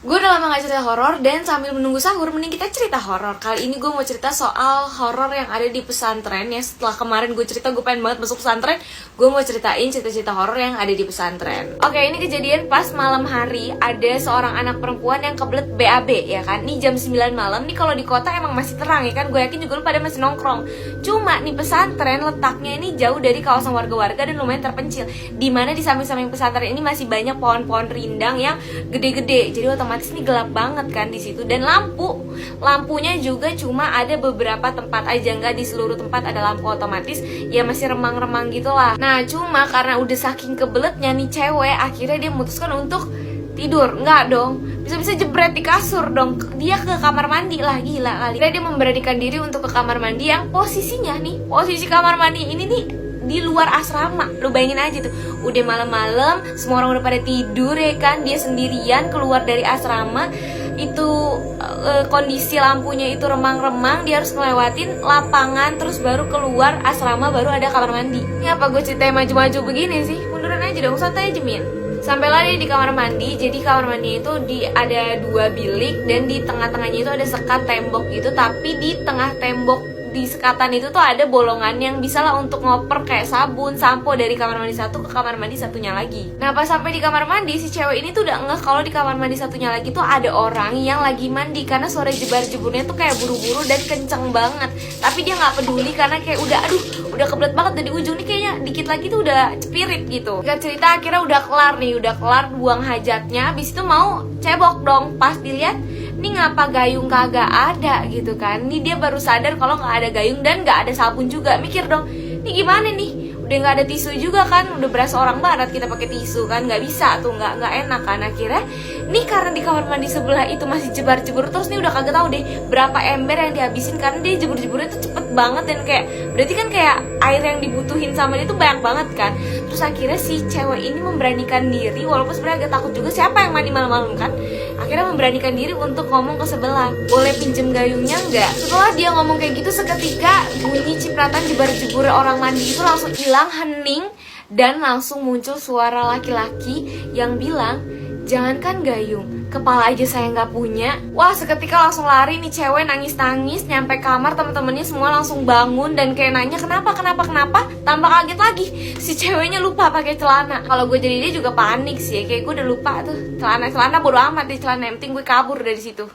Gue udah lama gak cerita horor, dan sambil menunggu sahur mending kita cerita horor. Kali ini gue mau cerita soal horor yang ada di pesantren ya. Setelah kemarin gue cerita gue pengen banget masuk pesantren, gue mau ceritain cerita-cerita horor yang ada di pesantren. Oke, ini kejadian pas malam hari. Ada seorang anak perempuan yang kebelet BAB ya kan. Ini jam 9 malam, nih kalau di kota emang masih terang ya kan. Gue yakin juga lu pada masih nongkrong. Cuma nih pesantren letaknya ini jauh dari kawasan warga-warga dan lumayan terpencil, dimana di samping-samping pesantren ini masih banyak pohon-pohon rindang yang gede-gede. Jadi otomatis ini gelap banget kan di situ, dan lampunya juga cuma ada beberapa tempat aja, nggak di seluruh tempat ada lampu otomatis, ya masih remang-remang gitulah. Nah cuma karena udah saking kebeletnya nih cewek, akhirnya dia memutuskan untuk tidur. Enggak dong, bisa-bisa jebret di kasur dong. Dia ke kamar mandi lah, gila kali. Dia memberanikan diri untuk ke kamar mandi yang posisinya nih, posisi kamar mandi ini nih di luar asrama. Lu bayangin aja tuh, udah malam-malam, semua orang udah pada tidur ya kan, dia sendirian keluar dari asrama. Itu kondisi lampunya itu remang-remang, dia harus ngelewatin lapangan terus baru keluar asrama, baru ada kamar mandi. Ini apa gue ceritain maju-maju begini sih? Munduran aja dong, santai aja Min. Sampailah dia di kamar mandi. Jadi kamar mandi itu ada 2 bilik, dan di tengah-tengahnya itu ada sekat tembok gitu. Tapi di tengah tembok di sekatan itu tuh ada bolongan yang bisa lah untuk ngoper kayak sabun, sampo dari kamar mandi satu ke kamar mandi satunya lagi. Nah pas sampai di kamar mandi, si cewek ini tuh udah ngeh kalau di kamar mandi satunya lagi tuh ada orang yang lagi mandi, karena suara jebar-jeburnya tuh kayak buru-buru dan kenceng banget. Tapi dia nggak peduli karena kayak udah kebelet banget, dan di ujung nih kayaknya dikit lagi tuh udah cepirit gitu. Gak cerita akhirnya udah kelar buang hajatnya, habis itu mau cebok dong. Pas dilihat, ini ngapa gayung kagak ada gitu kan. Ini dia baru sadar kalau nggak ada gayung dan nggak ada sabun juga. Mikir dong, ini gimana nih, udah nggak ada tisu juga kan, udah berasa orang barat kita pakai tisu kan, nggak bisa tuh, nggak enak kan. Akhirnya nih karena di kamar mandi sebelah itu masih jebar-jebur terus, nih udah kagak tahu deh berapa ember yang dihabisin, karena dia jebur-jeburnya tuh cepet banget, dan kayak berarti kan kayak air yang dibutuhin sama dia tuh banyak banget kan. Terus akhirnya si cewek ini memberanikan diri, walaupun sebenarnya agak takut juga, siapa yang mandi malam-malam kan. Akhirnya memberanikan diri untuk ngomong ke sebelah, boleh pinjem gayungnya nggak? Setelah dia ngomong kayak gitu, seketika bunyi cipratan jebar-jebur orang mandi itu langsung hilang, hening, dan langsung muncul suara laki-laki yang bilang, jangankan gayung, kepala aja saya nggak punya. Wah, seketika langsung lari nih cewek, nangis-nangis, nyampe kamar, teman-temannya semua langsung bangun dan kayak nanya kenapa. Tambah kaget lagi, si ceweknya lupa pakai celana. Kalau gue jadi dia juga panik sih, kayak gue udah lupa tuh celana bodo amat di celana, yang penting gue kabur dari situ.